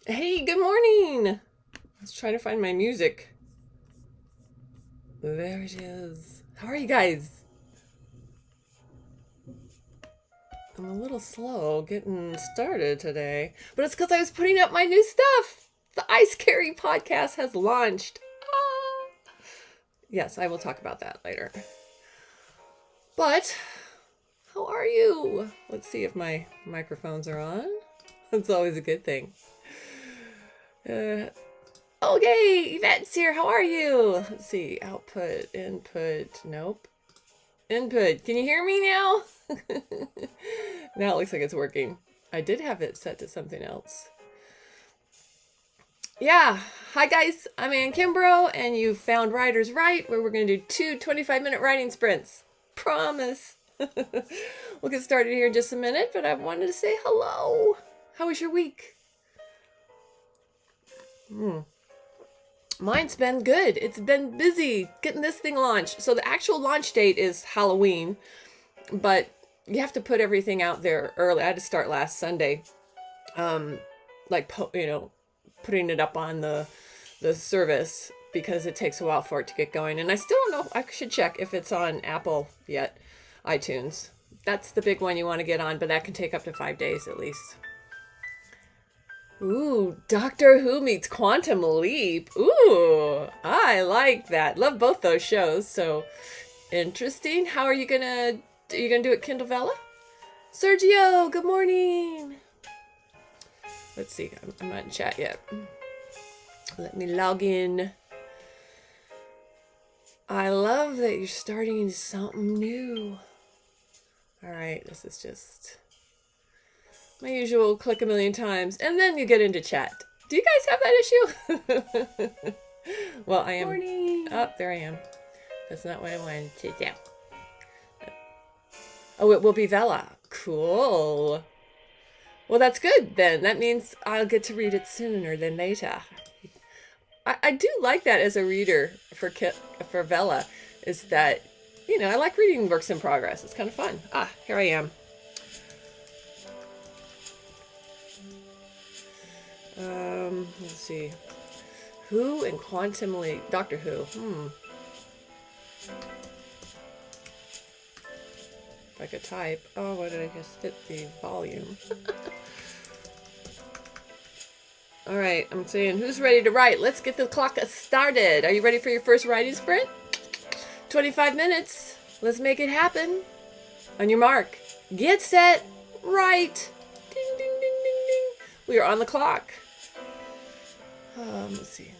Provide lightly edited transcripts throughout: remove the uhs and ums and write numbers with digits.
Hey, good morning. Let's try to find my music. There it is. How are you guys? I'm a little slow getting started today, but it's because I was putting up my new stuff. The Ice Carry podcast has launched. Ah. Yes, I will talk about that later. But, how are you? Let's see if my microphones are on. That's always a good thing. Okay, Yvette's here. How are you? Let's see. Output, input. Nope. Input. Can you hear me now? Now it looks like it's working. I did have it set to something else. Yeah. Hi, guys. I'm Ann Kimbrough, and you found Writers Right, where we're going to do two 25-minute writing sprints. Promise. We'll get started here in just a minute, but I wanted to say hello. How was your week? Mine's been good. It's been busy getting this thing launched. So the actual launch date is Halloween, but you have to put everything out there early. I had to start last Sunday, putting it up on the service because it takes a while for it to get going. And I still don't know. I should check if it's on Apple yet, iTunes. That's the big one you want to get on, but that can take up to 5 days at least. Ooh, Doctor Who meets Quantum Leap. Ooh, I like that. Love both those shows. So interesting. How are you gonna do it, Kindle Vella? Sergio, good morning. Let's see. I'm not in chat yet. Let me log in. I love that you're starting something new. All right, this is just my usual click a million times, and then you get into chat. Do you guys have that issue? Well, I am. Morning. Oh, there I am. That's not what I wanted to do. Oh, it will be Vella. Cool. Well, that's good then. That means I'll get to read it sooner than later. I do like that as a reader for Vella, is that, I like reading works in progress. It's kind of fun. Here I am. Let's see. Who and Quantum Leap? Doctor Who. If I could type. Oh, what did I just hit the volume? All right, I'm saying, who's ready to write? Let's get the clock started. Are you ready for your first writing sprint? 25 minutes. Let's make it happen. On your mark. Get set. Write. Ding, ding, ding, ding, ding. We are on the clock. Let's see.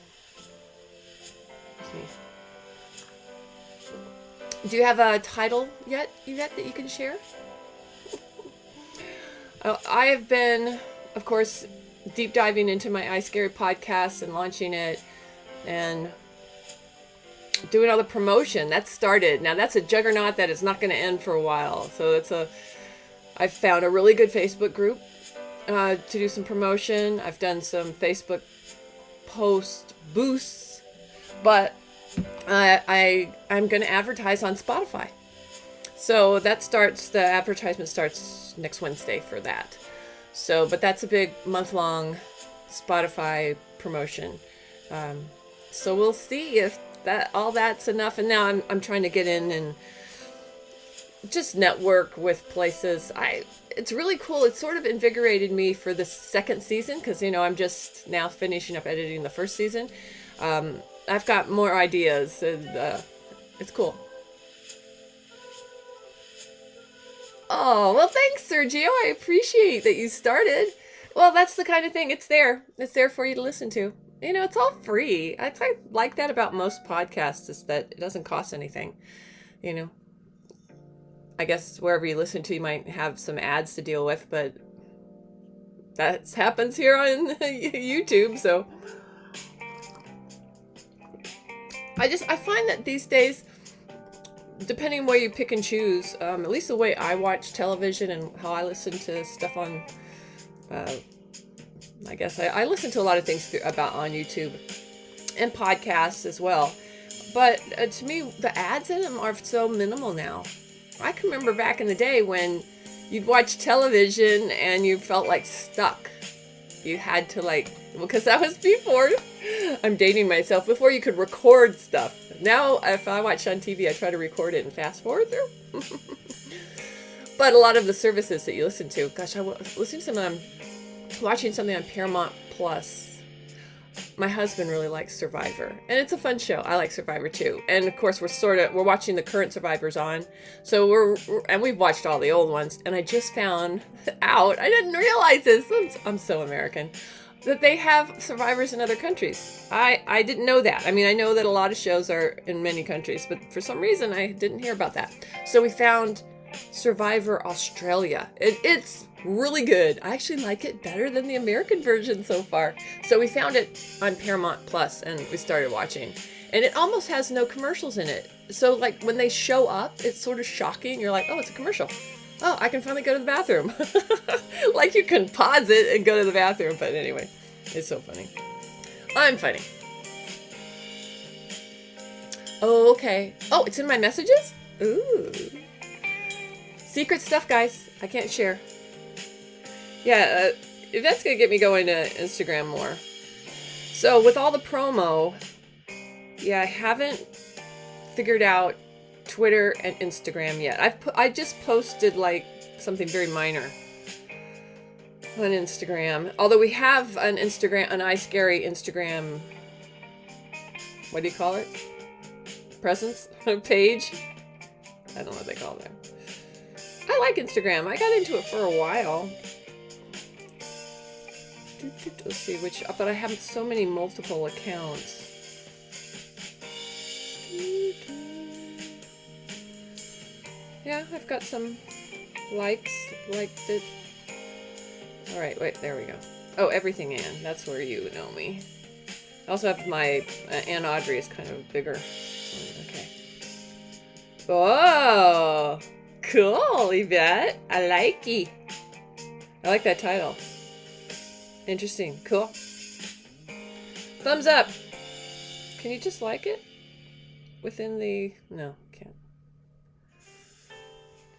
Do you have a title yet, Yvette, that you can share? I have been, of course, deep diving into my Ice Scary podcast and launching it and doing all the promotion. That started. Now that's a juggernaut that is not going to end for a while. So I found a really good Facebook group to do some promotion. I've done some Facebook post boosts, but I'm going to advertise on Spotify. So the advertisement starts next Wednesday for that. So, but that's a big month-long Spotify promotion. So we'll see if all that's enough. And now I'm trying to get in and just network with places. It's really cool. It sort of invigorated me for the second season because, I'm just now finishing up editing the first season. I've got more ideas and it's cool. Oh, well, thanks, Sergio. I appreciate that you started. Well, that's the kind of thing. It's there. It's there for you to listen to. It's all free. I like that about most podcasts is that it doesn't cost anything. I guess wherever you listen to, you might have some ads to deal with, but that happens here on YouTube. So I find that these days, depending on where you pick and choose, at least the way I watch television and how I listen to stuff on, I guess I listen to a lot of things on YouTube and podcasts as well. But to me, the ads in them are so minimal now. I can remember back in the day when you'd watch television and you felt like stuck. You had to because that was before, I'm dating myself, before you could record stuff. Now, if I watch on TV, I try to record it and fast forward through. But a lot of the services that you listen to, gosh, I was listening to some, watching something on Paramount Plus. My husband really likes Survivor, and it's a fun show. I like Survivor too. And of course, we're watching the current Survivors on. So and we've watched all the old ones. And I just found out, I didn't realize this, I'm so American, that they have Survivors in other countries. I didn't know that. I mean, I know that a lot of shows are in many countries, but for some reason I didn't hear about that. So we found Survivor Australia. It's really good. I actually like it better than the American version so far. So we found it on Paramount Plus and we started watching. And it almost has no commercials in it. So when they show up, it's sort of shocking. You're like, oh, it's a commercial. Oh, I can finally go to the bathroom. You can pause it and go to the bathroom. But anyway, it's so funny. I'm funny. Oh, okay. Oh, it's in my messages? Ooh. Secret stuff, guys. I can't share. Yeah, that's going to get me going to Instagram more. So with all the promo, yeah, I haven't figured out Twitter and Instagram yet. I just posted something very minor on Instagram. Although we have an iScary Instagram, what do you call it? Presence? Page? I don't know what they call it. I like Instagram. I got into it for a while. Let's see but I have so many multiple accounts. Yeah, I've got some likes, liked it. All right, wait, there we go. Oh, Everything Ann. That's where you know me. I also have my Ann Audrey is kind of bigger. Okay. Oh, cool, Yvette. I like it. I like that title. Interesting. Cool. Thumbs up. Can you just like it? Within the... No, can't.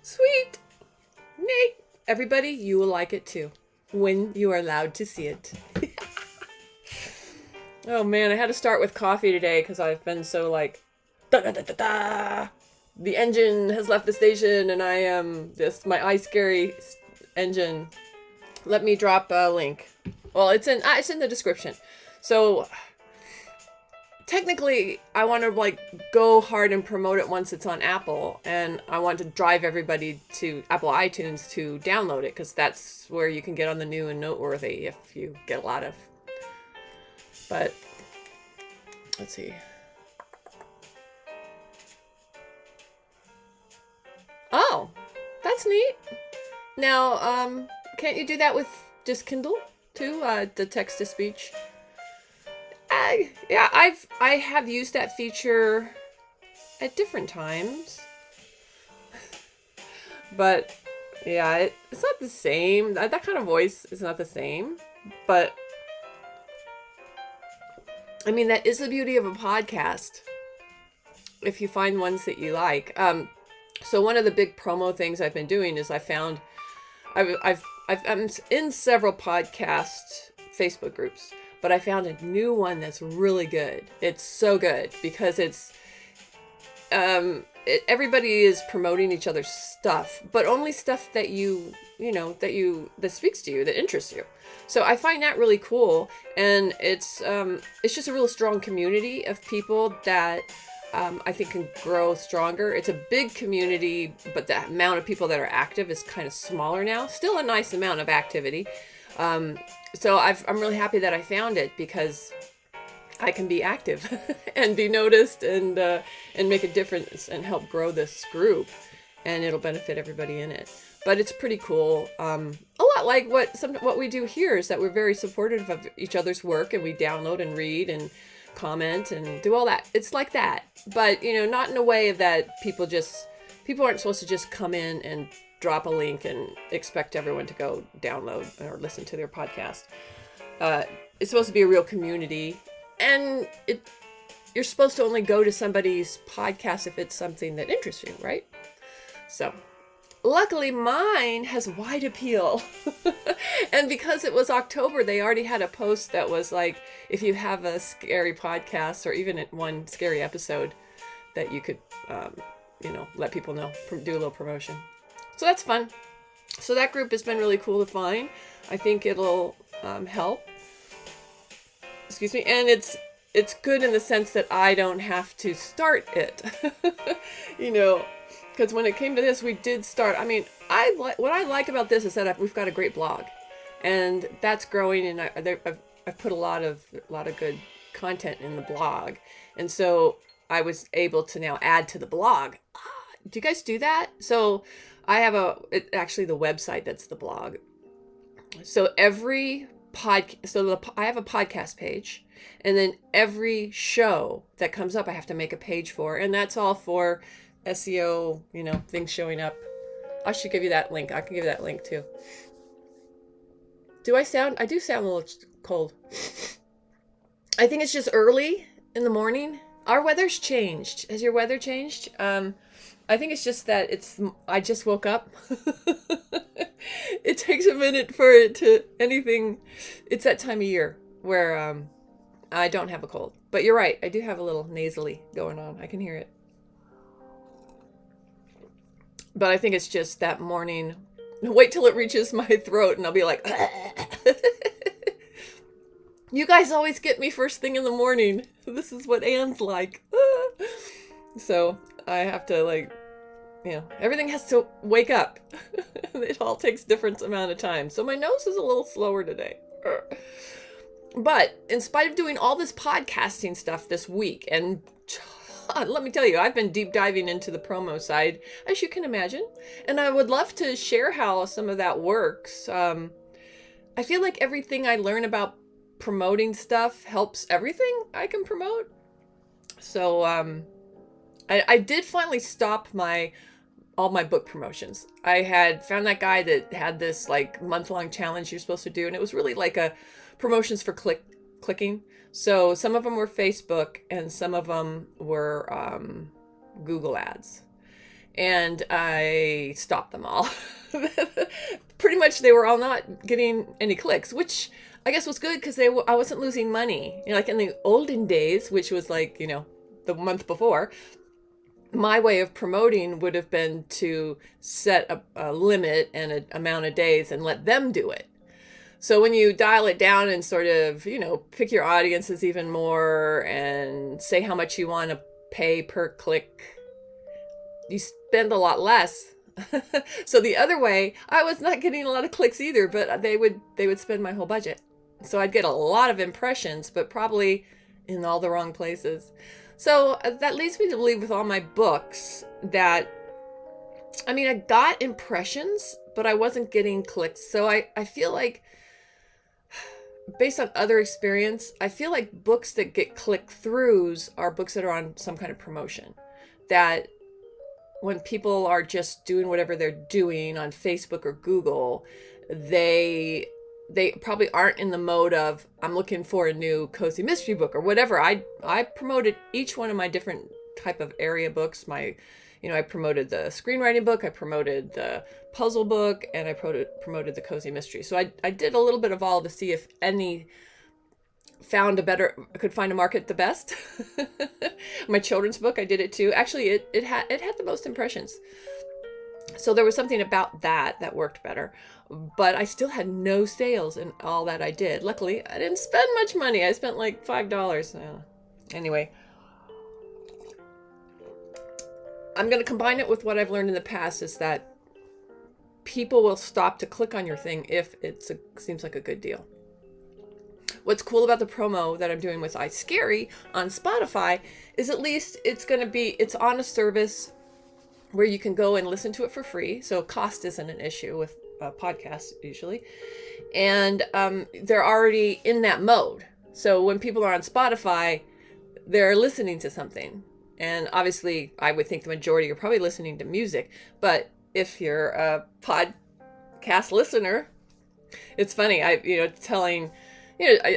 Sweet. Nate. Everybody, you will like it too. When you are allowed to see it. Oh man, I had to start with coffee today because I've been so da da da da da. The engine has left the station and I am my iScary engine. Let me drop a link. Well, it's in the description. So technically I want to go hard and promote it once it's on Apple, and I want to drive everybody to Apple iTunes to download it because that's where you can get on the new and noteworthy if you get a lot of. But let's see. Oh, that's neat. Now, can't you do that with just Kindle too? The text to speech. Yeah, I have used that feature at different times, but yeah, it's not the same. That kind of voice is not the same, but I mean that is the beauty of a podcast. If you find ones that you like, so one of the big promo things I've been doing is I'm in several podcast Facebook groups, but I found a new one that's really good. It's so good because everybody is promoting each other's stuff, but only stuff that that speaks to you, that interests you. So I find that really cool, and it's just a real strong community of people that I think can grow stronger. It's a big community, but the amount of people that are active is kind of smaller now. Still a nice amount of activity. So I'm really happy that I found it because I can be active and be noticed and make a difference and help grow this group, and it'll benefit everybody in it. But it's pretty cool. A lot like what we do here is that we're very supportive of each other's work, and we download and read and comment and do all that. It's like that, but not in a way of that people aren't supposed to just come in and drop a link and expect everyone to go download or listen to their podcast. It's supposed to be a real community, and you're supposed to only go to somebody's podcast if it's something that interests you, right? So luckily mine has wide appeal. And because it was October, they already had a post that was like, if you have a scary podcast or even one scary episode, that you could, let people know, do a little promotion. So that's fun. So that group has been really cool to find. I think it'll help. Excuse me. And it's good in the sense that I don't have to start it. Because when it came to this, we did start. I mean, what I like about this is that we've got a great blog, and that's growing. And I've put a lot of good content in the blog, and so I was able to now add to the blog. Do you guys do that? So I have actually the website that's the blog. So I have a podcast page, and then every show that comes up, I have to make a page for, and that's all for SEO, things showing up. I should give you that link. I can give you that link too. I do sound a little cold. I think it's just early in the morning. Our weather's changed. Has your weather changed? I think it's just that I just woke up. It takes a minute for it to anything. It's that time of year where I don't have a cold. But you're right. I do have a little nasally going on. I can hear it. But I think it's just that morning. Wait till it reaches my throat and I'll be like, you guys always get me first thing in the morning. This is what Anne's like. So I have to everything has to wake up. It all takes different amount of time. So my nose is a little slower today. But in spite of doing all this podcasting stuff this week, and let me tell you, I've been deep diving into the promo side, as you can imagine. And I would love to share how some of that works. I feel like everything I learn about promoting stuff helps everything I can promote. So I did finally stop all my book promotions. I had found that guy that had this month-long challenge you're supposed to do, and it was really like a promotions for clicking. So some of them were Facebook and some of them were Google ads. And I stopped them all. Pretty much they were all not getting any clicks, which I guess was good because I wasn't losing money. Like in the olden days, which was the month before, my way of promoting would have been to set a limit and an amount of days and let them do it. So when you dial it down and sort of, pick your audiences even more and say how much you want to pay per click, you spend a lot less. So the other way, I was not getting a lot of clicks either, but they would spend my whole budget. So I'd get a lot of impressions, but probably in all the wrong places. So that leads me to believe with all my books that, I got impressions, but I wasn't getting clicks. So I feel like, based on other experience, I feel like books that get click-throughs are books that are on some kind of promotion. That when people are just doing whatever they're doing on Facebook or Google, they probably aren't in the mode of, I'm looking for a new cozy mystery book or whatever. I promoted each one of my different type of area books. I promoted the screenwriting book, I promoted the puzzle book, and I promoted the cozy mystery. So I did a little bit of all to see if any could find a market the best. My children's book, I did it too. Actually, it had the most impressions. So there was something about that worked better. But I still had no sales in all that I did. Luckily, I didn't spend much money. I spent like $5. Anyway, I'm going to combine it with what I've learned in the past, is that people will stop to click on your thing if it seems like a good deal. What's cool about the promo that I'm doing with iScary on Spotify is at least it's on a service where you can go and listen to it for free. So cost isn't an issue with podcasts usually. And they're already in that mode. So when people are on Spotify, they're listening to something. And obviously, I would think the majority are probably listening to music. But if you're a podcast listener, it's funny.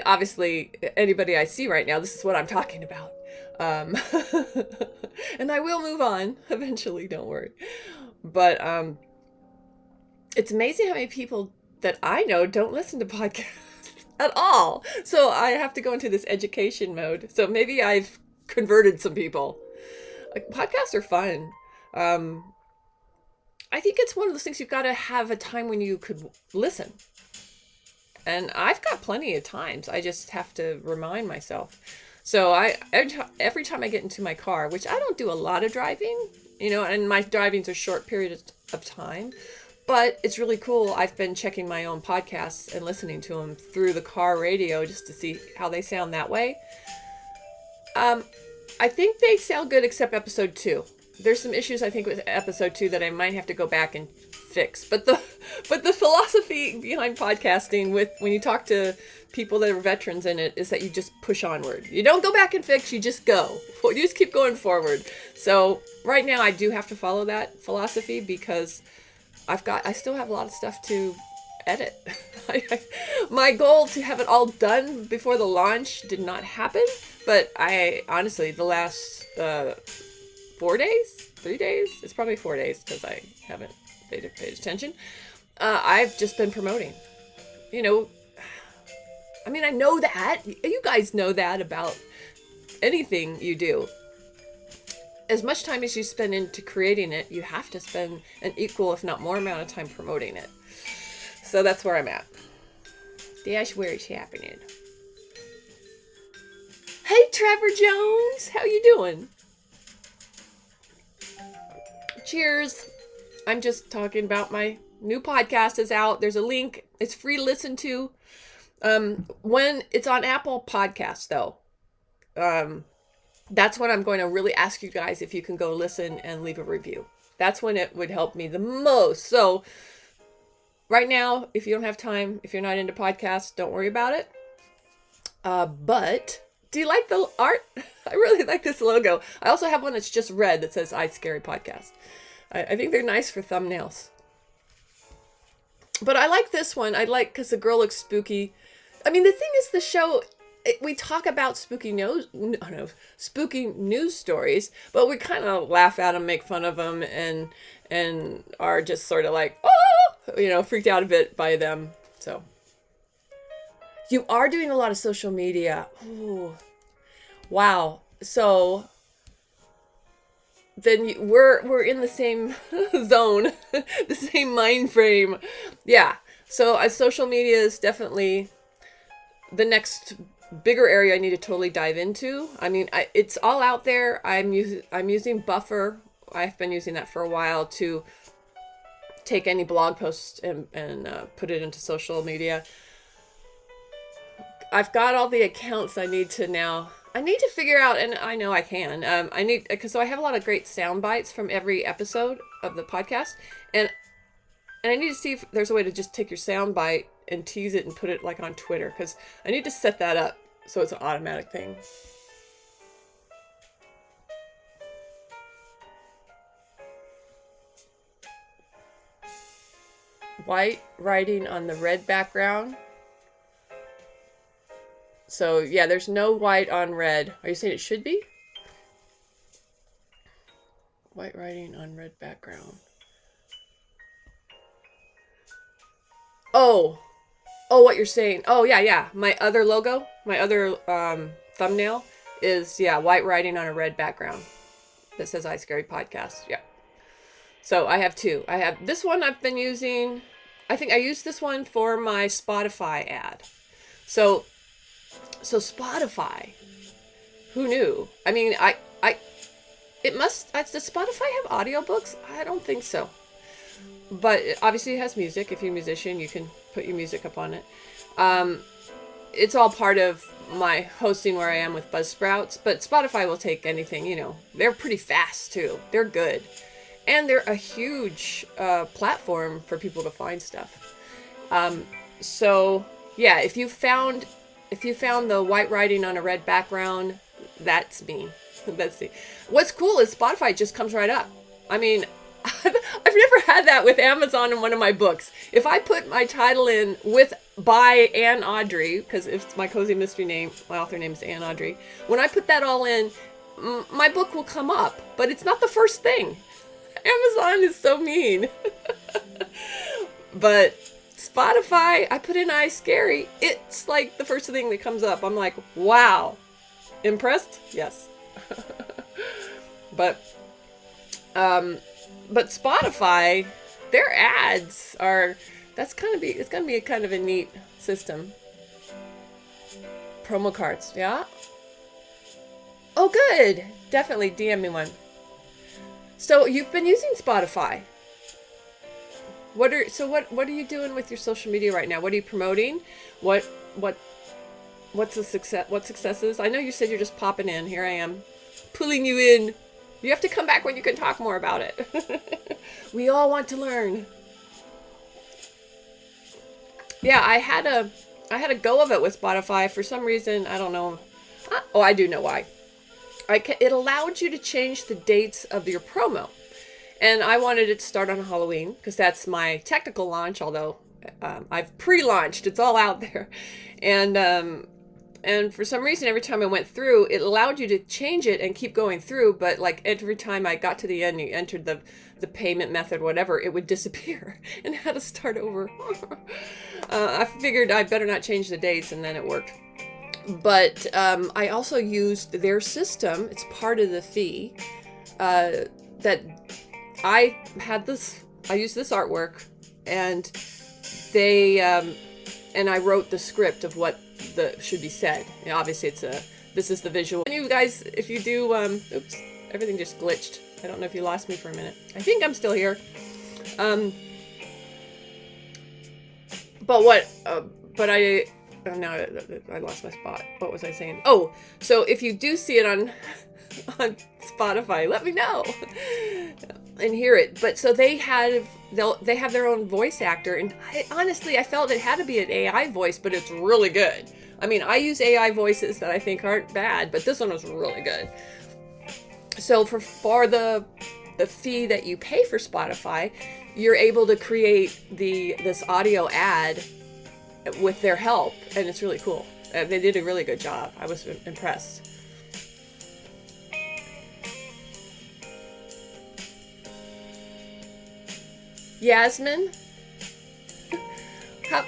Obviously, anybody I see right now, this is what I'm talking about. And I will move on eventually, don't worry. But it's amazing how many people that I know don't listen to podcasts at all. So I have to go into this education mode. So maybe I've converted some people. Like, podcasts are fun. I think it's one of those things you've got to have a time when you could listen. And I've got plenty of times. I just have to remind myself. So every time I get into my car, which I don't do a lot of driving, and my drivings are short periods of time, but it's really cool. I've been checking my own podcasts and listening to them through the car radio just to see how they sound that way. I think they sound good except episode 2. There's some issues I think with episode 2 that I might have to go back and fix. But the philosophy behind podcasting, when you talk to people that are veterans in it, is that you just push onward. You don't go back and fix, you just go. You just keep going forward. So right now I do have to follow that philosophy because I still have a lot of stuff to edit. My goal to have it all done before the launch did not happen, but I honestly, the last 3 days, it's probably 4 days because I haven't paid attention. I've just been promoting. I know that. You guys know that about anything you do. As much time as you spend into creating it, you have to spend an equal, if not more amount of time promoting it. So that's where I'm at. That's where it's happening. Hey, Trevor Jones, how you doing? Cheers. I'm just talking about my new podcast is out. There's a link. It's free to listen to. When it's on Apple Podcasts, though, that's when I'm going to really ask you guys if you can go listen and leave a review. That's when it would help me the most. So right now, if you don't have time, if you're not into podcasts, don't worry about it. But do you like the art? I really like this logo. I also have one that's just red that says iScary Podcast. I think they're nice for thumbnails. But I like this one. I like because the girl looks spooky. The thing is, the show, we talk about spooky news stories, but we kind of laugh at them, make fun of them, and are just sort of like, freaked out a bit by them. So you are doing a lot of social media. Ooh. Wow. So then we're in the same zone, the same mind frame. Yeah. So social media is definitely the next bigger area I need to totally dive into. It's all out there. I'm using Buffer. I've been using that for a while to take any blog posts and put it into social media. I've got all the accounts I need to now. I need to figure out, and I know I can. So I have a lot of great sound bites from every episode of the podcast, and I need to see if there's a way to just take your sound bite and tease it and put it like on Twitter, because I need to set that up so it's an automatic thing. White writing on the red background. So yeah, there's no white on red. Are you saying it should be? White writing on red background. Oh, what you're saying. Oh, yeah. My other logo, my other thumbnail is, white writing on a red background that says iScary Podcast. Yeah. So I have 2. I have this one I've been using. I think I used this one for my Spotify ad. So Spotify, who knew? Does Spotify have audiobooks? I don't think so. But obviously it has music. If you're a musician, you can put your music up on it. It's all part of my hosting where I am with Buzzsprouts, but Spotify will take anything, They're pretty fast too. They're good. And they're a huge platform for people to find stuff. So yeah, if you found the white writing on a red background, that's me. That's me. What's cool is Spotify just comes right up. I've never had that with Amazon in one of my books. If I put my title in by Anne Audrey, because it's my cozy mystery name, my author name is Anne Audrey. When I put that all in, my book will come up, but it's not the first thing. Amazon is so mean. But Spotify, I put in iScary. It's like the first thing that comes up. I'm like, wow. Impressed? Yes. But Spotify, their ads are, it's gonna be a kind of a neat system. Promo cards, yeah. Oh, good. Definitely DM me one. So you've been using Spotify. What are you doing with your social media right now? What are you promoting? What's the success? What successes? I know you said you're just popping in. Here I am, pulling you in. You have to come back when you can talk more about it. We all want to learn. Yeah, I had a go of it with Spotify for some reason. I don't know. Oh, I do know why. It allowed you to change the dates of your promo. And I wanted it to start on Halloween because that's my technical launch, although I've pre-launched. It's all out there. And for some reason, every time I went through, it allowed you to change it and keep going through. But like every time I got to the end, you entered the payment method, whatever, it would disappear and had to start over. I figured I better not change the dates, and then it worked. But I also used their system. It's part of the fee that I used this artwork, and and I wrote the script of what should be said. You know, obviously this is the visual. And you guys, if you do, oops, everything just glitched. I don't know if you lost me for a minute. I think I'm still here. But now I lost my spot. What was I saying? Oh, so if you do see it on Spotify, let me know and hear it. But so they have their own voice actor, and I felt it had to be an AI voice, but it's really good. I mean, I use AI voices that I think aren't bad, but this one was really good. So for the fee that you pay for Spotify, you're able to create this audio ad with their help, and it's really cool. They did a really good job. I was impressed. Yasmin?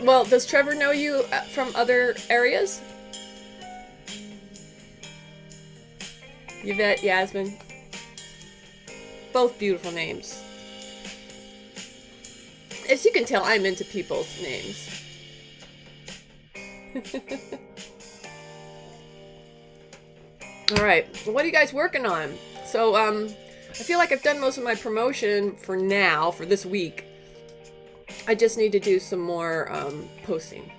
Well, does Trevor know you from other areas? Yvette, Yasmin. Both beautiful names. As you can tell, I'm into people's names. All right, what are you guys working on? So, I feel like I've done most of my promotion for now, for this week. I just need to do some more posting.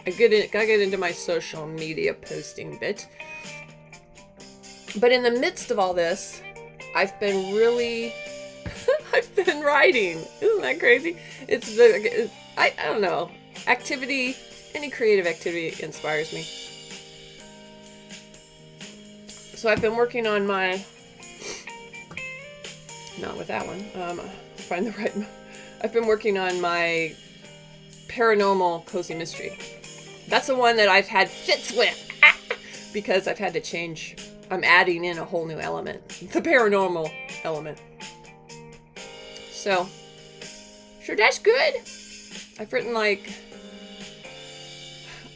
Gotta get into my social media posting bit. But in the midst of all this, I've been writing. Isn't that crazy? I don't know. Activity, any creative activity inspires me. So I've been working on not with that one. Find the right. I've been working on my paranormal cozy mystery. That's the one that I've had fits with because I've had to change. I'm adding in a whole new element, the paranormal element. So, sure, that's good. I've written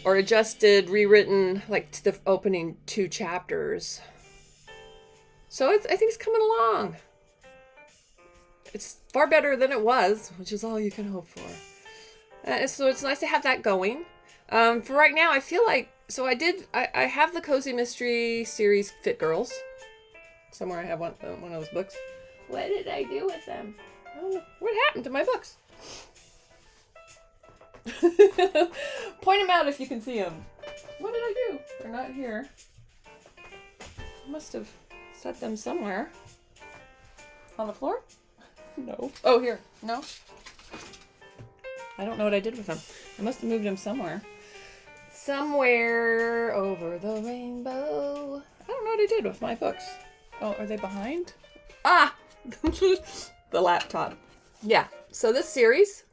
rewritten the opening 2 chapters. So I think it's coming along. It's far better than it was, which is all you can hope for. So it's nice to have that going. For right now, I feel like, I have the Cozy Mystery series Fit Girls. Somewhere I have one of those books. What did I do with them? I don't know. What happened to my books? Point them out if you can see them. What did I do? They're not here. I must have set them somewhere. On the floor? No. Oh, here. No? I don't know what I did with them. I must have moved them somewhere. Somewhere over the rainbow. I don't know what I did with my books. Oh, are they behind? Ah! The laptop. Yeah. So this series,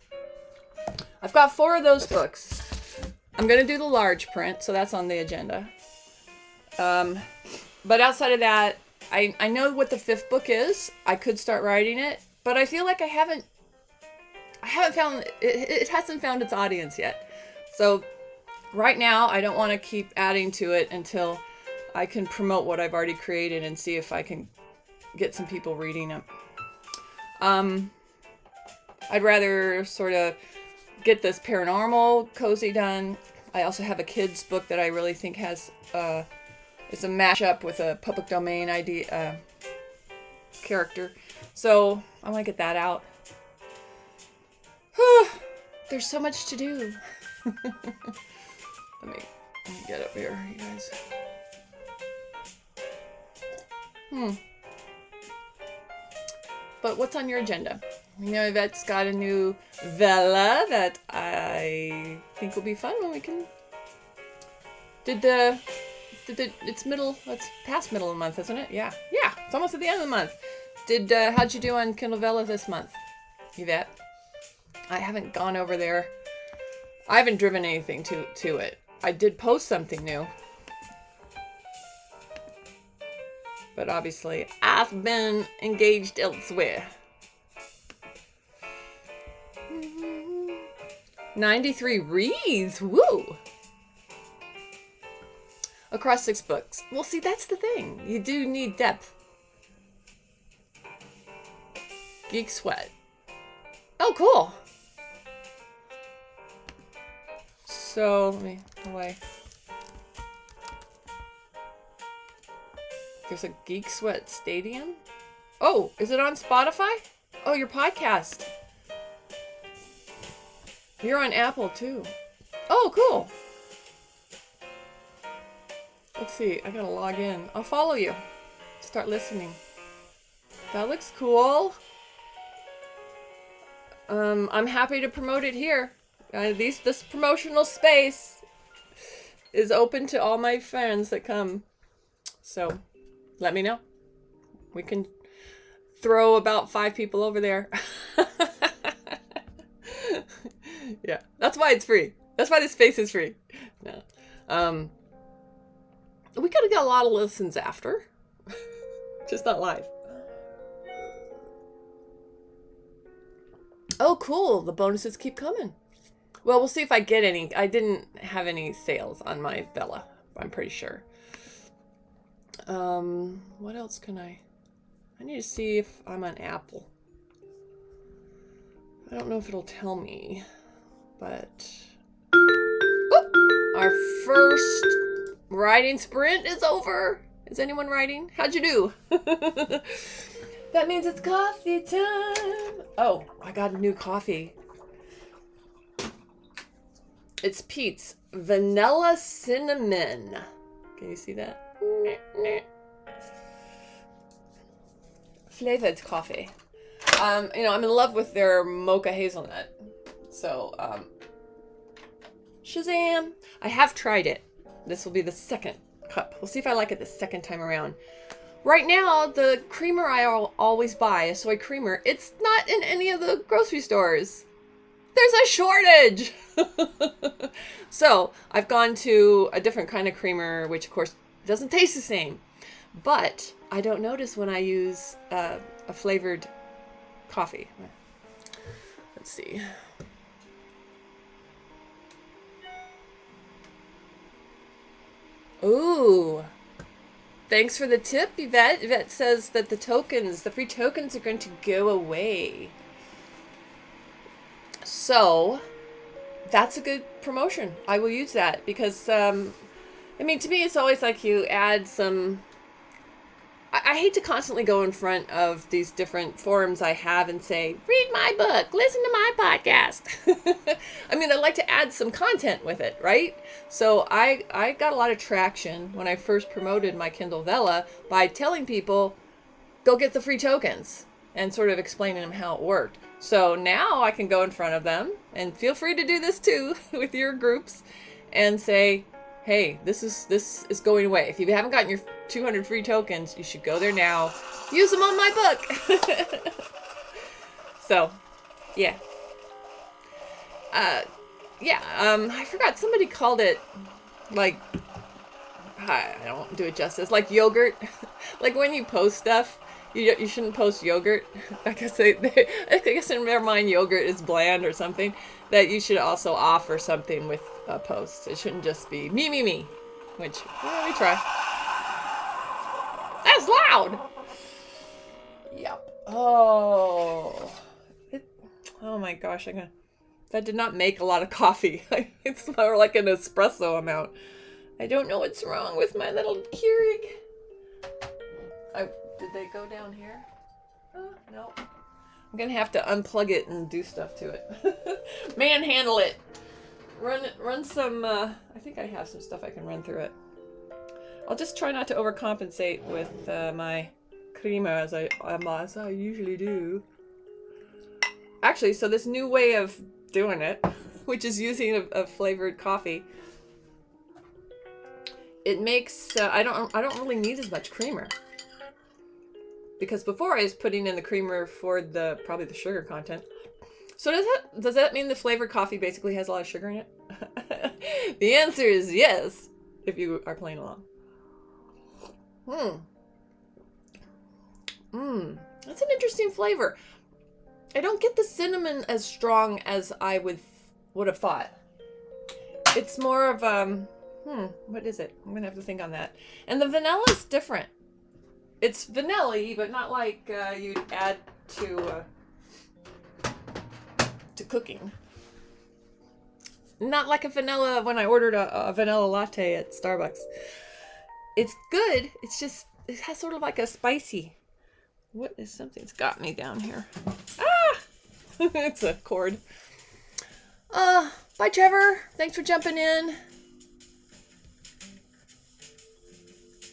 I've got 4 of those books. I'm going to do the large print, so that's on the agenda. But outside of that, I know what the 5th book is. I could start writing it, but I feel like I I haven't found it hasn't found its audience yet. So right now I don't want to keep adding to it until I can promote what I've already created and see if I can get some people reading it. I'd rather sort of get this paranormal cozy done. I also have a kid's book that I really think has it's a mashup with a public domain idea character. So I want to get that out. There's so much to do. Let me get up here, you guys. But what's on your agenda? You know, Yvette's got a new Vella that I think will be fun when we can. It's past middle of the month, isn't it? Yeah, it's almost at the end of the month. How'd you do on Kindle Vella this month, Yvette? I haven't gone over there. I haven't driven anything to it. I did post something new. But obviously, I've been engaged elsewhere. 93 reads! Woo! Across 6 books. Well, see, that's the thing. You do need depth. Geek Sweat. Oh, cool. So, let me away. There's a Geek Sweat Stadium? Oh, is it on Spotify? Oh, your podcast. You're on Apple too. Oh, cool. Let's see. I gotta log in. I'll follow you. Start listening. That looks cool. I'm happy to promote it here. This promotional space is open to all my friends that come. So, let me know. We can throw about 5 people over there. Yeah, that's why it's free. That's why this space is free. No. We could have got a lot of listens after. Just not live. Oh, cool. The bonuses keep coming. Well, we'll see if I get any. I didn't have any sales on my Vella, I'm pretty sure. What else can I need to see if I'm on Apple. I don't know if it'll tell me, but our first writing sprint is over. Is anyone writing? How'd you do? That means it's coffee time. Oh, I got a new coffee. It's Peet's Vanilla Cinnamon. Can you see that? Flavored coffee. I'm in love with their mocha hazelnut. So, Shazam! I have tried it. This will be the second cup. We'll see if I like it the second time around. Right now, the creamer I always buy, a soy creamer, it's not in any of the grocery stores. There's a shortage! So, I've gone to a different kind of creamer, which of course doesn't taste the same. But I don't notice when I use a flavored coffee. Let's see. Ooh. Thanks for the tip, Yvette. Yvette says that the free tokens are going to go away. So, that's a good promotion. I will use that because, to me, it's always like you add some... I hate to constantly go in front of these different forums I have and say, read my book, listen to my podcast. I like to add some content with it, right? So I got a lot of traction when I first promoted my Kindle Vella by telling people, go get the free tokens and sort of explaining them how it worked. So now I can go in front of them, and feel free to do this too with your groups, and say, hey, this is going away. If you haven't gotten your 200 free tokens, you should go there now. Use them on my book. So, yeah. I forgot. Somebody called it, like, I don't do it justice, like yogurt. Like when you post stuff You shouldn't post yogurt. I guess in their mind yogurt is bland or something. That you should also offer something with a post. It shouldn't just be me. Which, we try. That's loud! Yep. Oh. Oh my gosh, that did not make a lot of coffee. It's more like an espresso amount. I don't know what's wrong with my little Keurig. Did they go down here? No. I'm gonna have to unplug it and do stuff to it. Manhandle it. Run some, I think I have some stuff I can run through it. I'll just try not to overcompensate with my crema as I usually do. Actually, so this new way of doing it, which is using a flavored coffee, it makes I don't really need as much creamer. Because before I was putting in the creamer for probably the sugar content. So does that mean the flavored coffee basically has a lot of sugar in it? The answer is yes, if you are playing along. That's an interesting flavor. I don't get the cinnamon as strong as I would have thought. It's more of what is it? I'm gonna have to think on that. And the vanilla is different. It's vanilla-y, but not like you'd add to cooking. Not like a vanilla when I ordered a vanilla latte at Starbucks. It's good. It's just, it has sort of like a spicy. Something's got me down here. Ah! It's a cord. Bye, Trevor. Thanks for jumping in.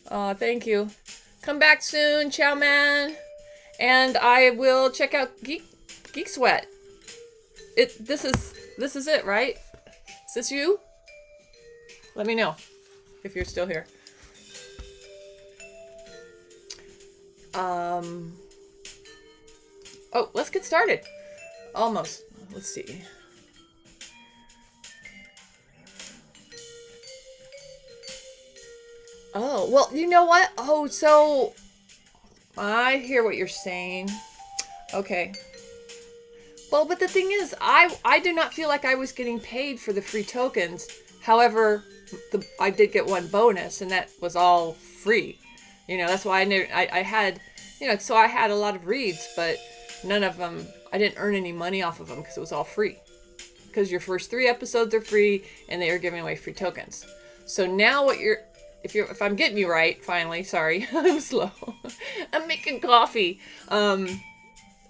Thank you. Come back soon, Chow Man. And I will check out Geek Sweat. This is it, right? Is this you? Let me know if you're still here. Oh, let's get started. Almost. Let's see. Oh, well, you know what? Oh, so I hear what you're saying. Okay. Well, but the thing is, I do not feel like I was getting paid for the free tokens. However, I did get one bonus, and that was all free. You know, that's why I had, so I had a lot of reads, but none of them, I didn't earn any money off of them because it was all free. Because your first 3 episodes are free, and they are giving away free tokens. So now if I'm getting you right, finally, sorry, I'm slow. I'm making coffee.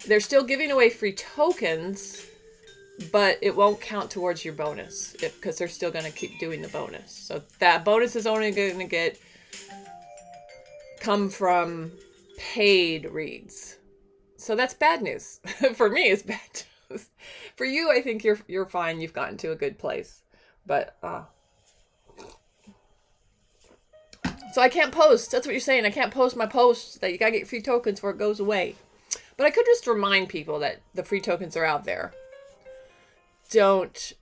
They're still giving away free tokens, but it won't count towards your bonus because they're still going to keep doing the bonus. So that bonus is only going to come from paid reads. So that's bad news. For me, it's bad news. For you, I think you're fine. You've gotten to a good place. But so I can't post. That's what you're saying. I can't post my posts that you gotta get free tokens before it goes away. But I could just remind people that the free tokens are out there. Don't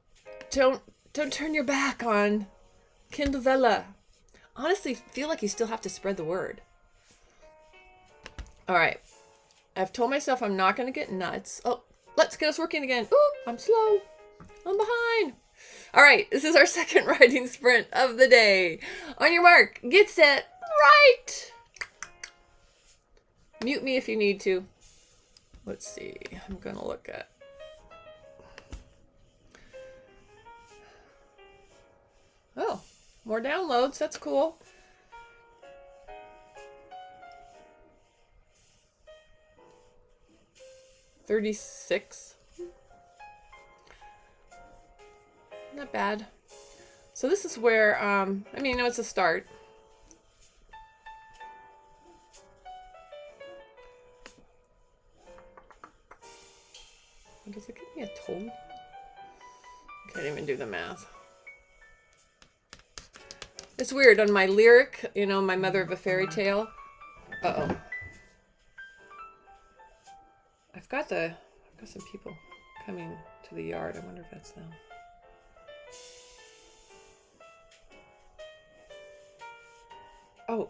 turn your back on Kindlevella. Honestly, feel like you still have to spread the word. All right. I've told myself I'm not going to get nuts. Oh, let's get us working again. Ooh, I'm slow. I'm behind. All right. This is our second writing sprint of the day. On your mark, get set, write. Mute me if you need to. Let's see. I'm going to look at. Oh, more downloads. That's cool. $36. Not bad. So this is where, it's a start. Does it give me a total? I can't even do the math. It's weird. On my lyric, my Mother of a Fairy Tale. Uh-oh. I've got some people coming to the yard. I wonder if that's them. Oh.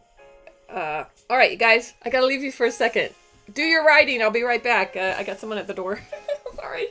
All right, you guys. I gotta leave you for a second. Do your writing. I'll be right back. I got someone at the door. Sorry.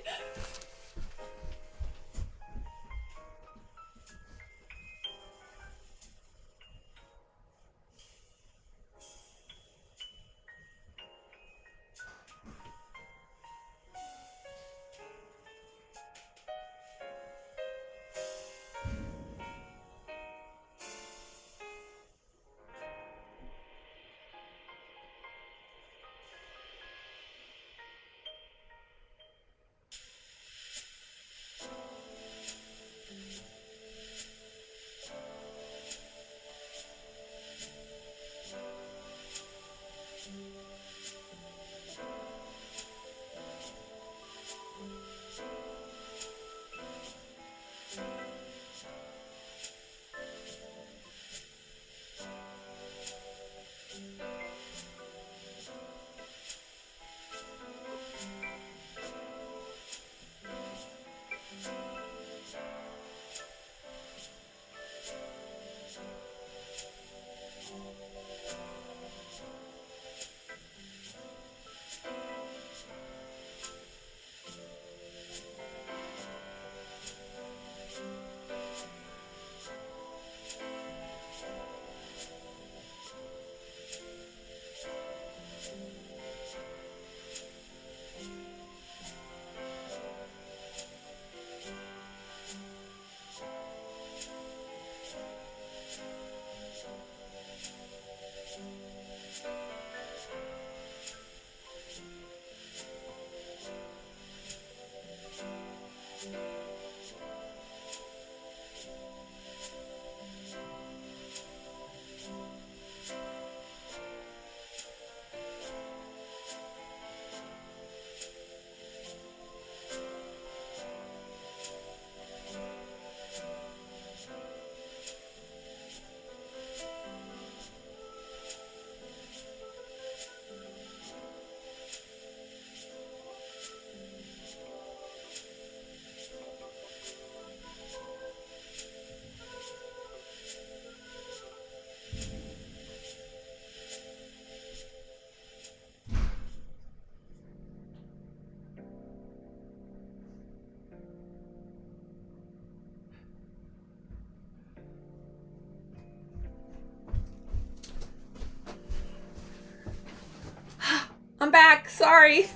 I'm back. Sorry.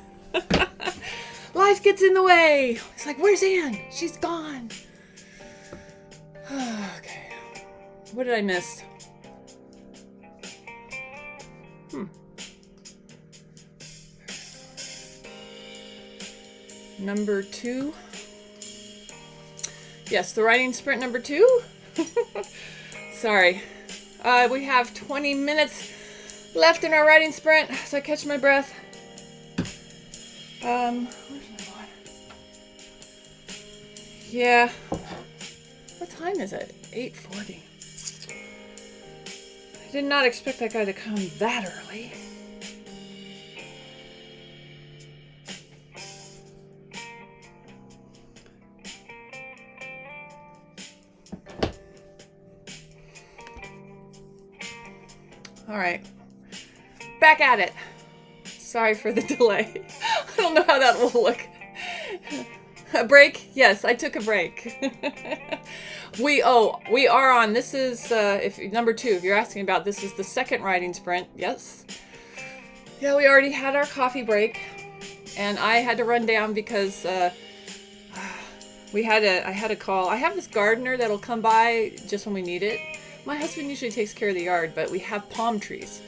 Life gets in the way. It's like, where's Anne? She's gone. Okay. What did I miss? Number 2. Yes, the writing sprint number 2. Sorry. We have 20 minutes left in our writing sprint, so I catch my breath. Where's my water? Yeah. What time is it? 8:40. I did not expect that guy to come that early. All right. Back at it. Sorry for the delay. I don't know how that will look. A break? Yes, I took a break. We are on. This is if number 2. If you're asking about, this is the second writing sprint. Yes. Yeah, we already had our coffee break, and I had to run down because I had a call. I have this gardener that'll come by just when we need it. My husband usually takes care of the yard, but we have palm trees,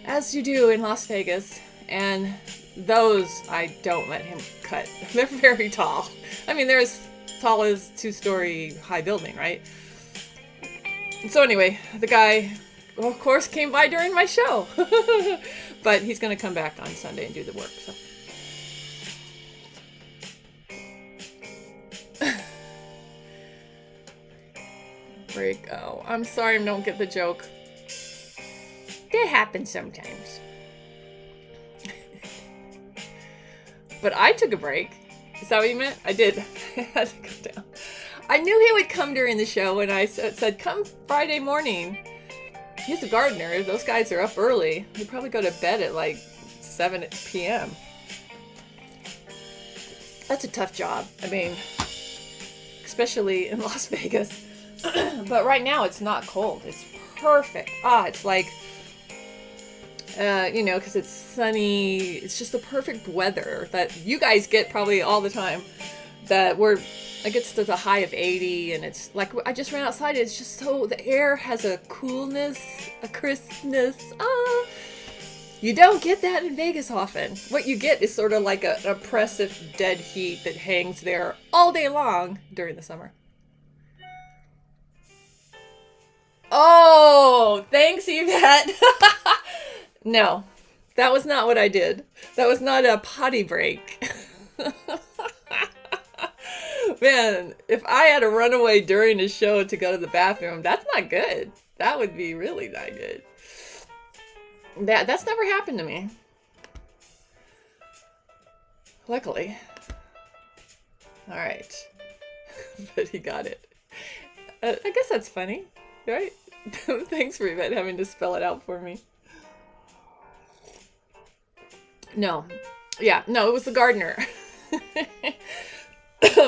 as you do in Las Vegas, and those I don't let him cut. They're very tall. I mean, they're as tall as 2-story high building, right? So anyway, the guy, of course, came by during my show, but he's going to come back on Sunday and do the work. So. Break. Oh, I'm sorry I don't get the joke. That happens sometimes. But I took a break. Is that what you meant? I did. I had to go down. I knew he would come during the show, and I said, come Friday morning. He's a gardener. Those guys are up early. They probably go to bed at like 7 p.m. That's a tough job. I mean, especially in Las Vegas. But right now it's not cold. It's perfect. It's like, because it's sunny. It's just the perfect weather that you guys get probably all the time. It gets to the high of 80, and it's like, I just ran outside. It's just so, the air has a coolness, a crispness. You don't get that in Vegas often. What you get is sort of like an oppressive dead heat that hangs there all day long during the summer. Oh, thanks, Yvette. No, that was not what I did. That was not a potty break. Man, if I had to run away during a show to go to the bathroom, that's not good. That would be really not good. That's never happened to me. Luckily. All right. But he got it. I guess that's funny, right? Thanks for Yvette having to spell it out for me. No. Yeah, no, it was the gardener.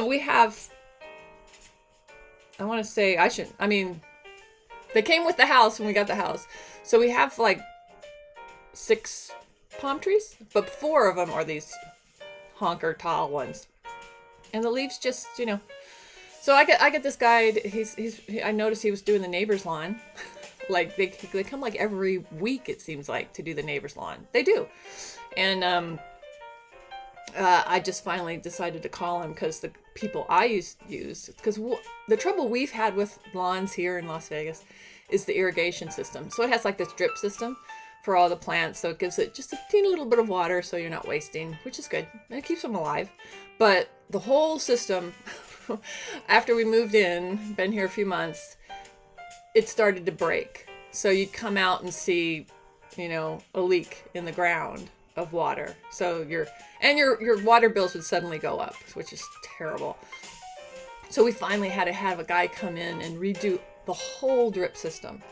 We have, I want to say, they came with the house when we got the house. So we have like 6 palm trees, but 4 of them are these honker tall ones. And the leaves just, So I get this guy, I noticed he was doing the neighbor's lawn. Like they come like every week, it seems like, to do the neighbor's lawn. They do. And I just finally decided to call him because the people I use, because the trouble we've had with lawns here in Las Vegas is the irrigation system. So it has like this drip system for all the plants. So it gives it just a teeny little bit of water so you're not wasting, which is good. And it keeps them alive. But the whole system, after we moved in, been here a few months, it started to break. So you'd come out and see, a leak in the ground of water. So your water bills would suddenly go up, which is terrible. So we finally had to have a guy come in and redo the whole drip system.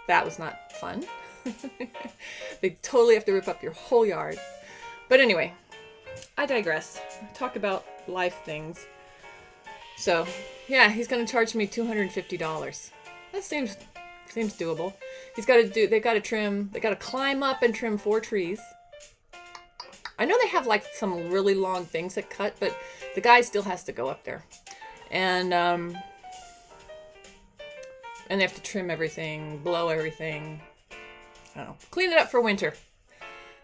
That was not fun. They totally have to rip up your whole yard. But anyway, I digress. Talk about life things. So, yeah, he's going to charge me $250. That seems doable. They got to climb up and trim 4 trees. I know they have like some really long things that cut, but the guy still has to go up there. And they have to trim everything, blow everything. I don't know. Clean it up for winter.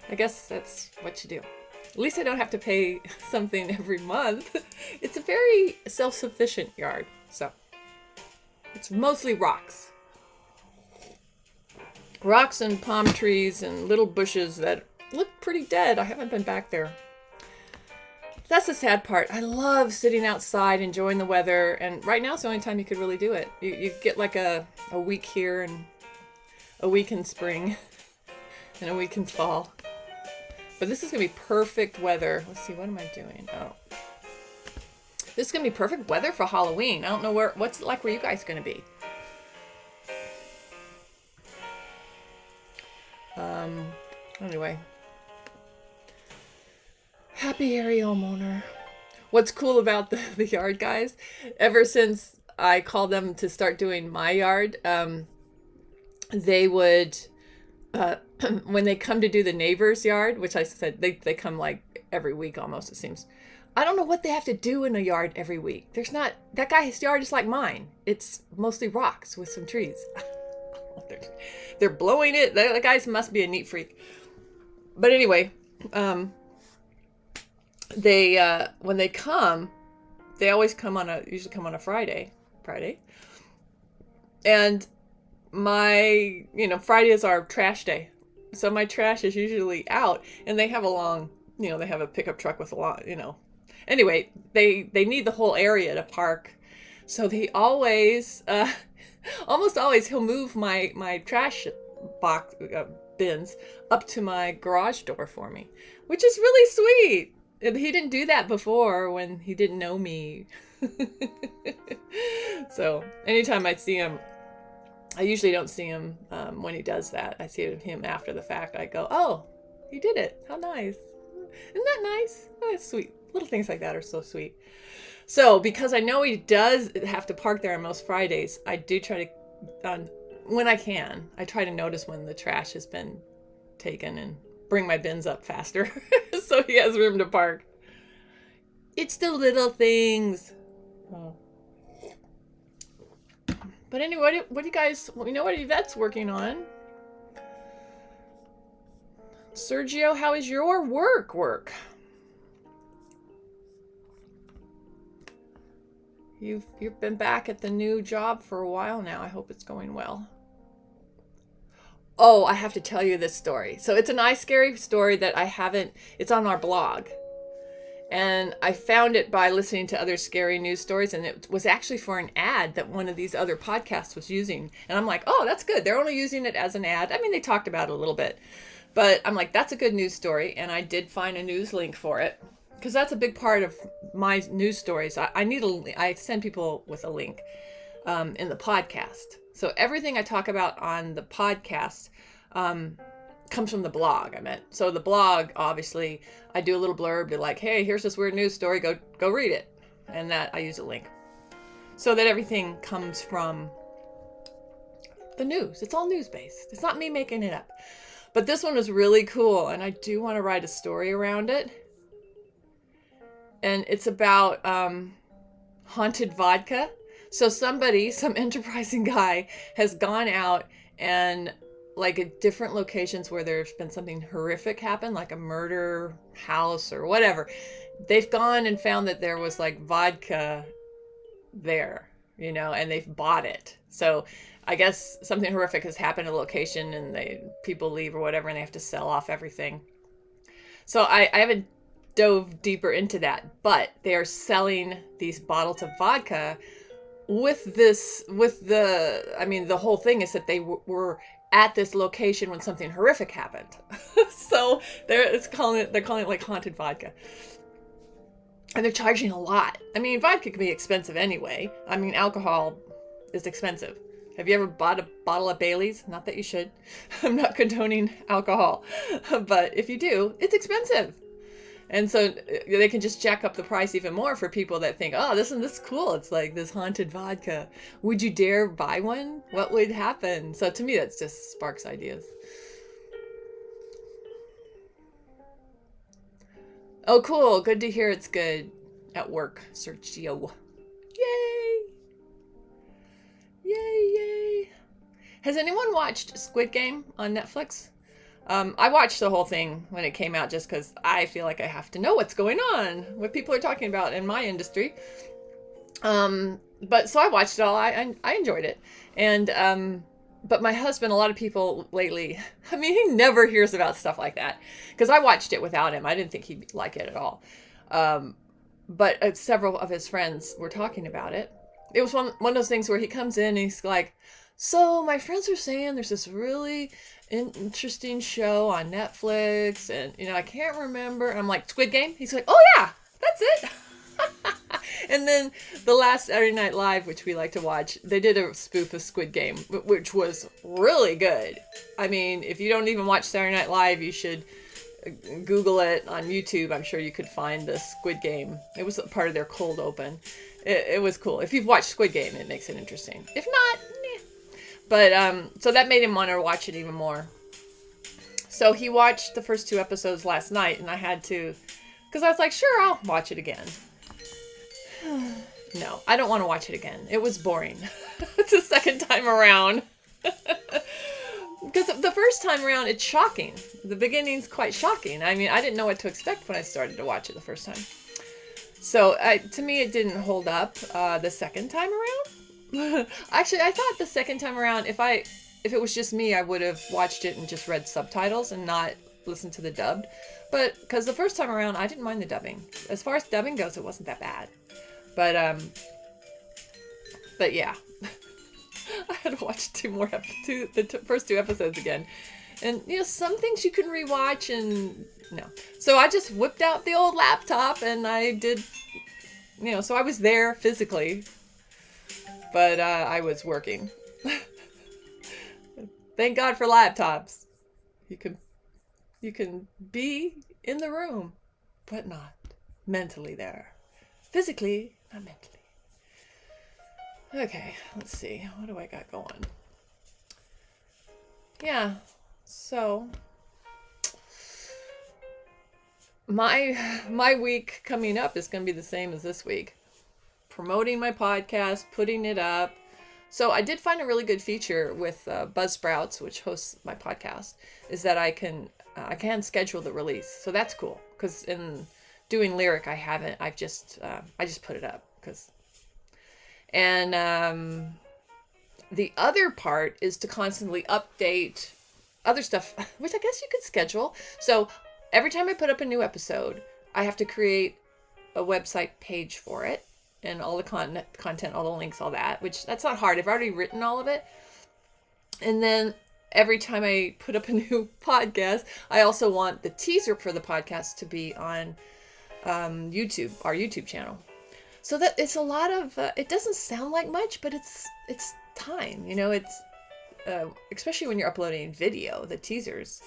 I guess that's what you do. At least I don't have to pay something every month. It's a very self-sufficient yard, so it's mostly rocks. Rocks and palm trees and little bushes that look pretty dead. I haven't been back there. That's the sad part. I love sitting outside, enjoying the weather, and right now it's the only time you could really do it. You get like a week here and a week in spring and a week in fall. But this is going to be perfect weather. Let's see, what am I doing? Oh. This is going to be perfect weather for Halloween. I don't know what's it like where you guys going to be. Anyway. Happy Airy homeowner. What's cool about the yard, guys, ever since I called them to start doing my yard, they would, when they come to do the neighbor's yard, which I said, they come like every week almost, it seems. I don't know what they have to do in a yard every week. That guy's yard is like mine. It's mostly rocks with some trees. They're blowing it. The guys must be a neat freak. But anyway, they when they come, they always usually come on a Friday. And Friday is our trash day. So my trash is usually out, and they have they have a pickup truck with a lot, Anyway, they need the whole area to park. So they always, almost always, he'll move my trash box bins up to my garage door for me, which is really sweet. He didn't do that before when he didn't know me. So anytime I see him, I usually don't see him when he does that. I see him after the fact. I go, oh, He did it. How nice. Isn't that nice? Oh, that's sweet. Little things like that are so sweet. So because I know he does have to park there on most Fridays, I do try to, when I can, I try to notice when the trash has been taken and bring my bins up faster so he has room to park. It's the little things. Oh. But anyway, what do you guys, what Yvette's working on? Sergio, how is your work? You've been back at the new job for a while now. I hope it's going well. Oh, I have to tell you this story. So it's an iScary story that it's on our blog. And I found it by listening to other scary news stories, and it was actually for an ad that one of these other podcasts was using. And I'm like, oh, that's good. They're only using it as an ad. I mean, they talked about it a little bit, but I'm like, that's a good news story. And I did find a news link for it because that's a big part of my news stories. I send people with a link in the podcast. So everything I talk about on the podcast comes from the blog. So the blog, obviously, I do a little blurb, be like, hey, here's this weird news story, go read it. And that I use a link. So that everything comes from the news. It's all news-based. It's not me making it up. But this one was really cool, and I do want to write a story around it. And it's about haunted vodka. So some enterprising guy has gone out and like at different locations where there's been something horrific happen, like a murder house or whatever. They've gone and found that there was like vodka there, and they've bought it. So I guess something horrific has happened at a location and people leave or whatever, and they have to sell off everything. So I haven't dove deeper into that, but they are selling these bottles of vodka the whole thing is that they were at this location when something horrific happened. So they're calling it like haunted vodka. And they're charging a lot. I mean, vodka can be expensive anyway. I mean, alcohol is expensive. Have you ever bought a bottle of Bailey's? Not that you should. I'm not condoning alcohol. But if you do, it's expensive. And so they can just jack up the price even more for people that think, oh, this is cool. It's like this haunted vodka. Would you dare buy one? What would happen? So to me, that just sparks ideas. Oh, cool. Good to hear it's good at work, Sergio. Yay! Yay, yay. Has anyone watched Squid Game on Netflix? I watched the whole thing when it came out just because I feel like I have to know what's going on, what people are talking about in my industry. But so I watched it all. I enjoyed it. And but my husband, a lot of people lately, I mean, he never hears about stuff like that because I watched it without him. I didn't think he'd like it at all. But several of his friends were talking about it. It was one of those things where he comes in and he's like, so my friends are saying there's this really interesting show on Netflix and, I can't remember. And I'm like, Squid Game? He's like, oh yeah, that's it. And then the last Saturday Night Live, which we like to watch, they did a spoof of Squid Game, which was really good. I mean, if you don't even watch Saturday Night Live, you should Google it on YouTube. I'm sure you could find the Squid Game. It was part of their cold open. It was cool. If you've watched Squid Game, it makes it interesting. If not, But, so that made him want to watch it even more. So he watched the first 2 episodes last night, and I had to, because I was like, sure, I'll watch it again. No, I don't want to watch it again. It was boring. It's the second time around. Because the first time around, it's shocking. The beginning's quite shocking. I mean, I didn't know what to expect when I started to watch it the first time. So, to me, it didn't hold up the second time around. Actually, I thought the second time around, if it was just me, I would have watched it and just read subtitles and not listened to the dubbed. But, because the first time around, I didn't mind the dubbing. As far as dubbing goes, it wasn't that bad. But yeah. I had to watch the first 2 episodes again. And, some things you can rewatch and no. So I just whipped out the old laptop and I did, so I was there physically, but I was working. Thank God for laptops. You can You can be in the room, but not mentally there. Physically, not mentally. Okay, let's see. What do I got going? Yeah, so my week coming up is going to be the same as this week. Promoting my podcast, putting it up. So I did find a really good feature with Buzzsprouts, which hosts my podcast, is that I can schedule the release. So that's cool, because in doing Lyric, I haven't. I just put it up because. And the other part is to constantly update other stuff, which I guess you could schedule. So every time I put up a new episode, I have to create a website page for it. And all the content, all the links, all that, which that's not hard. I've already written all of it. And then every time I put up a new podcast, I also want the teaser for the podcast to be on YouTube, our YouTube channel. So that it's a lot of, it doesn't sound like much, but it's time, you know, it's, especially when you're uploading video, the teasers.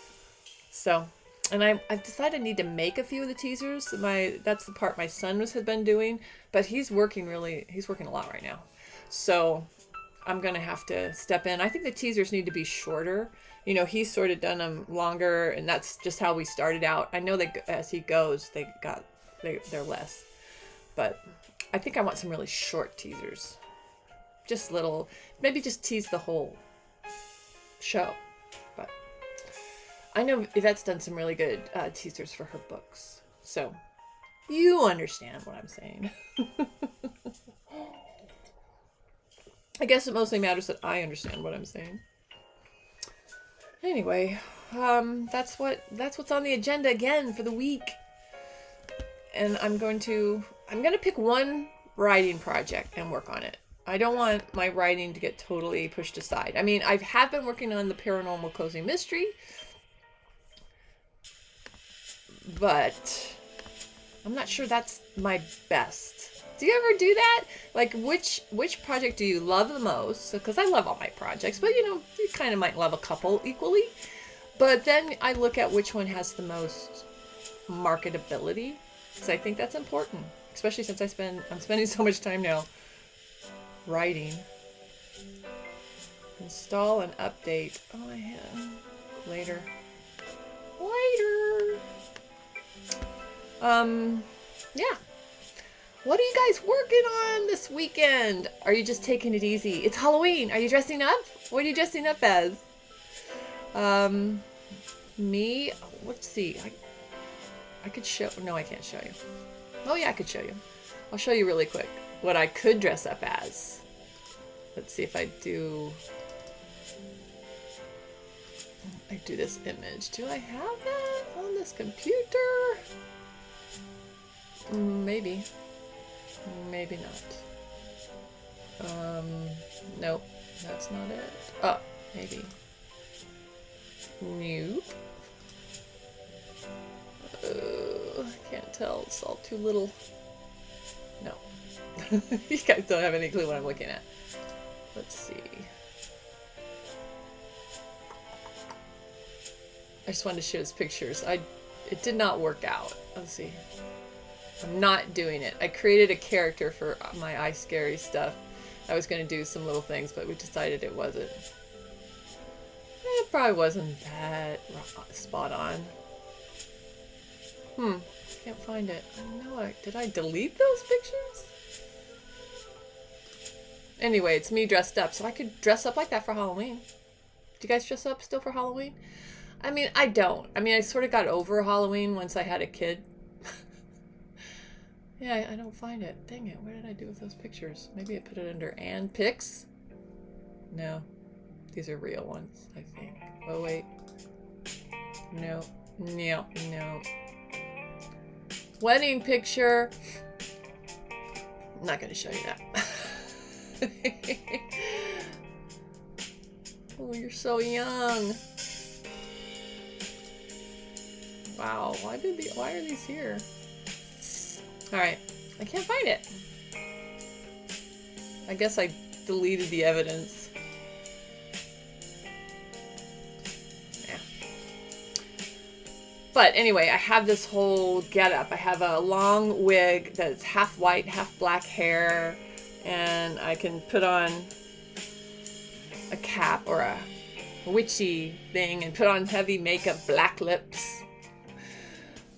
So, and I've decided I need to make a few of the teasers. That's the part my son has been doing, but he's working a lot right now. So I'm going to have to step in. I think the teasers need to be shorter. You know, he's sort of done them longer, and that's just how we started out. I know that as he goes, they're less, but I think I want some really short teasers. Just little, maybe just tease the whole show. But I know Yvette's done some really good teasers for her books. So you understand what I'm saying. I guess it mostly matters that I understand what I'm saying. Anyway, that's what's on the agenda again for the week. And I'm going to pick one writing project and work on it. I don't want my writing to get totally pushed aside. I mean, I have been working on the paranormal cozy mystery, but I'm not sure that's my best. Do you ever do that? Like, which project do you love the most? Because I love all my projects, but you kind of might love a couple equally. But then I look at which one has the most marketability, because I think that's important, especially since I'm spending so much time now writing. Install and update. Oh, later. Yeah. What are you guys working on this weekend? Are you just taking it easy? It's Halloween. Are you dressing up? What are you dressing up as? Me? Let's see. I could show... No, I can't show you. Oh, yeah, I could show you. I'll show you really quick what I could dress up as. Let's see if I do this image. Do I have that on this computer? Maybe. Maybe not. Nope. That's not it. Oh, maybe. Nope. I can't tell. It's all too little. No. You guys don't have any clue what I'm looking at. Let's see. I just wanted to show his pictures. It did not work out. Let's see. I'm not doing it. I created a character for my I Scary stuff. I was going to do some little things, but we decided it wasn't. It probably wasn't that spot on. Can't find it. Did I delete those pictures? Anyway, it's me dressed up, so I could dress up like that for Halloween. Do you guys dress up still for Halloween? I mean, I don't. I mean, I sort of got over Halloween once I had a kid. Yeah, I don't find it. Dang it, what did I do with those pictures? Maybe I put it under Ann Pics? No. These are real ones, I think. Oh, wait. No. No. Wedding picture. I'm not going to show you that. Oh, you're so young. Wow, why are these here? Alright, I can't find it. I guess I deleted the evidence. Yeah. But anyway, I have this whole getup. I have a long wig that's half white, half black hair, and I can put on a cap or a witchy thing and put on heavy makeup, black lips.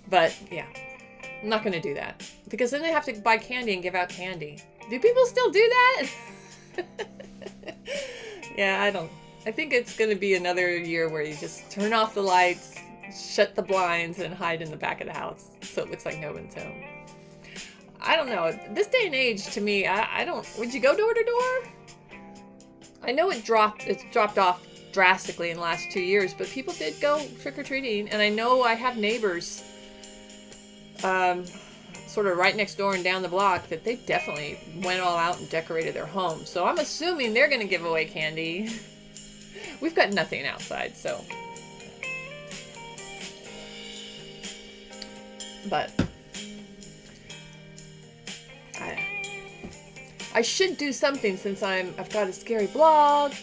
But yeah, I'm not going to do that because then they have to buy candy and give out candy. Do people still do that? Yeah, I think it's going to be another year where you just turn off the lights, shut the blinds, and hide in the back of the house so it looks like no one's home. I don't know. This day and age, to me, I don't... Would you go door to door? I know it's dropped off drastically in the last 2 years, but people did go trick-or-treating, and I know I have neighbors sort of right next door and down the block that they definitely went all out and decorated their home. So I'm assuming they're going to give away candy. We've got nothing outside, so... But I should do something since I've got a scary blog.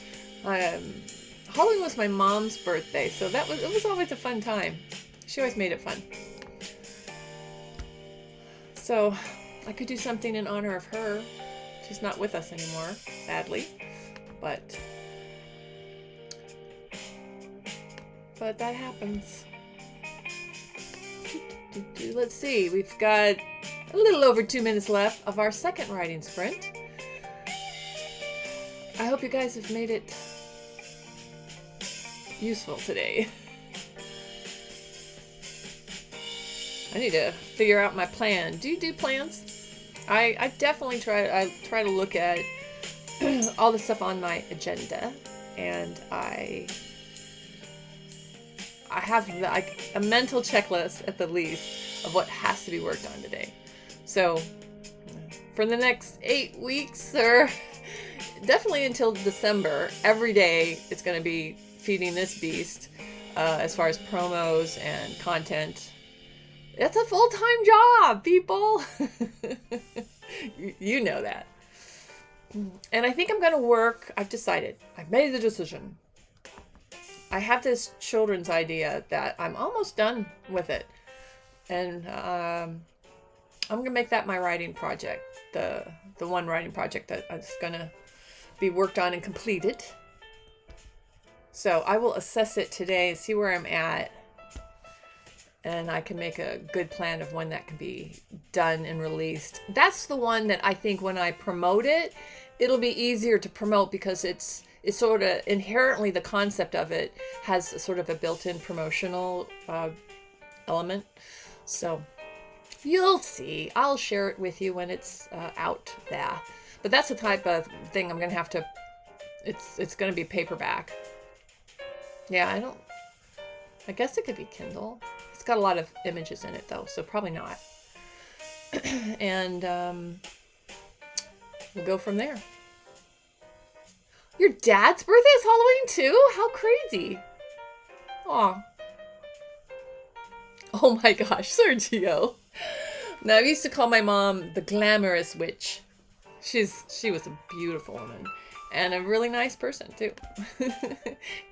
Halloween was my mom's birthday, so it was always a fun time. She always made it fun. So I could do something in honor of her. She's not with us anymore, sadly. But that happens. Let's see, we've got a little over 2 minutes left of our second writing sprint. I hope you guys have made it useful today. I need to figure out my plan. Do you do plans? I definitely try to look at all the stuff on my agenda, and I have like a mental checklist at the least of what has to be worked on today. So for the next 8 weeks, or definitely until December, every day it's going to be feeding this beast as far as promos and content. It's a full-time job, people. You know that. And I think I'm going to work. I've decided. I've made the decision. I have this children's idea that I'm almost done with it. And I'm going to make that my writing project. The one writing project that is going to be worked on and completed. So I will assess it today and see where I'm at. And I can make a good plan of when that can be done and released. That's the one that I think when I promote it, it'll be easier to promote because it's sort of inherently, the concept of it has sort of a built-in promotional element. So you'll see. I'll share it with you when it's out there. But that's the type of thing I'm going to have to, it's going to be paperback. Yeah, I guess it could be Kindle. It's got a lot of images in it though, so probably not. And we'll go from there. Your dad's birthday is Halloween too? How crazy. Aw. Oh my gosh, Sergio. Now, I used to call my mom the glamorous witch. She was a beautiful woman and a really nice person too.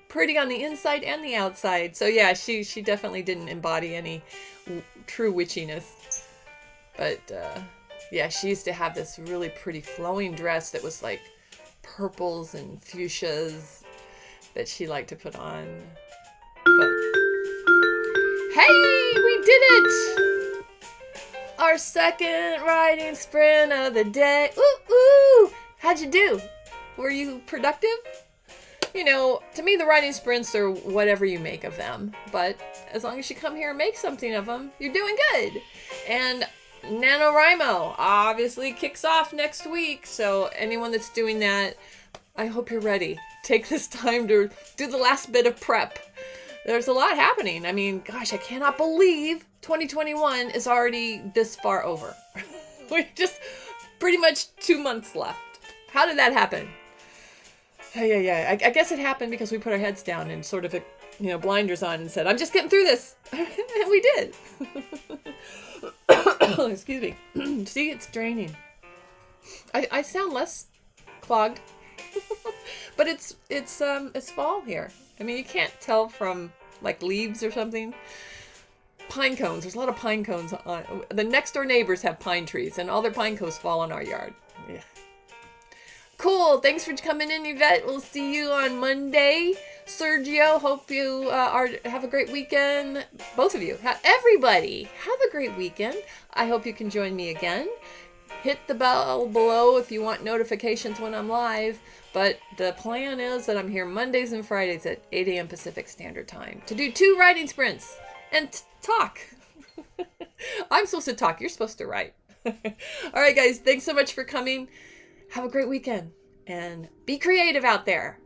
Pretty on the inside and the outside. So yeah, she definitely didn't embody any true witchiness. But yeah, she used to have this really pretty flowing dress that was like purples and fuchsias that she liked to put on. But hey, we did it! Our second writing sprint of the day. Ooh, ooh! How'd you do? Were you productive? You know, to me, the writing sprints are whatever you make of them. But as long as you come here and make something of them, you're doing good. And NaNoWriMo obviously kicks off next week. So anyone that's doing that, I hope you're ready. Take this time to do the last bit of prep. There's a lot happening. I mean, gosh, I cannot believe 2021 is already this far over. We're just pretty much 2 months left. How did that happen? Yeah. I guess it happened because we put our heads down and sort of, blinders on and said, I'm just getting through this. And we did. Excuse me. See, it's draining. I sound less clogged. But it's fall here. I mean, you can't tell from like leaves or something. pine cones. There's a lot of pine cones. The next door neighbors have pine trees, and all their pine cones fall in our yard. Yeah. Cool. Thanks for coming in, Yvette. We'll see you on Monday. Sergio, hope you have a great weekend. Both of you. Everybody, have a great weekend. I hope you can join me again. Hit the bell below if you want notifications when I'm live. But the plan is that I'm here Mondays and Fridays at 8 a.m. Pacific Standard Time to do 2 writing sprints and talk. I'm supposed to talk. You're supposed to write. All right, guys. Thanks so much for coming. Have a great weekend and be creative out there.